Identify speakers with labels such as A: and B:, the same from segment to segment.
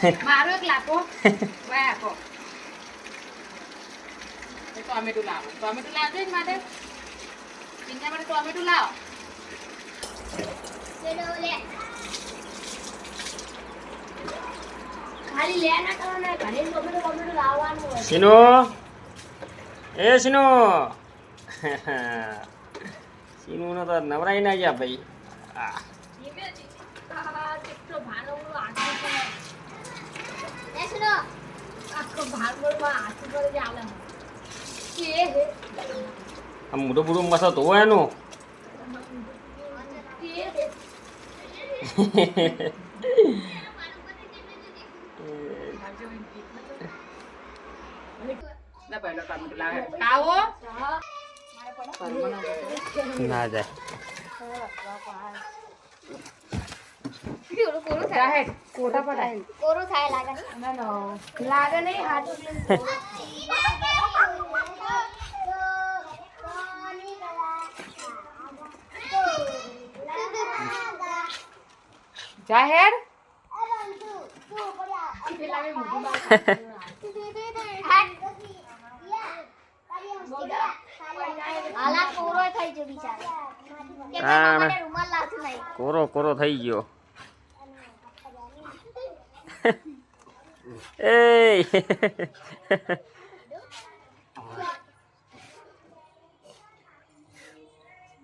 A: મારો એક લાપો ભાઈ આપો ટોમેટું લાવો ટોમેટું લાવજો ને માટે ચીના માટે ટોમેટું લાવો
B: લે ખાલી લે ના કરવાના ઘરે ટોમેટું લાવવાનું હોય
C: સીનો એ સીનો સીનો નો તો નવરાઈ ના ગયા ભાઈ
B: કેટલો ભાલો આખો છે એસનો આખો ભાગમાં હાથ પર જ આલે કે હે
C: આમ મોટો મોટો મસો તો એનું
A: ના પહેલો ટોમેટું લાવે ખાવો
C: ના જાય
B: કોરું
A: જાહે કોટા પડાય
B: કોરું થાય લાગે
A: ના નો
B: લાગે નહીં હાથ
A: જાહેર
B: આલા કોરો થઈ ગયો બિચારો કે મને રૂમાલ લાવતું નહીં
C: કોરો કોરો થઈ ગયો એ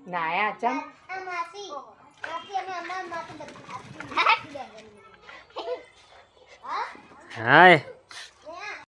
A: નાયા ચમ
B: માસી અમે અમાર માથે
C: હાય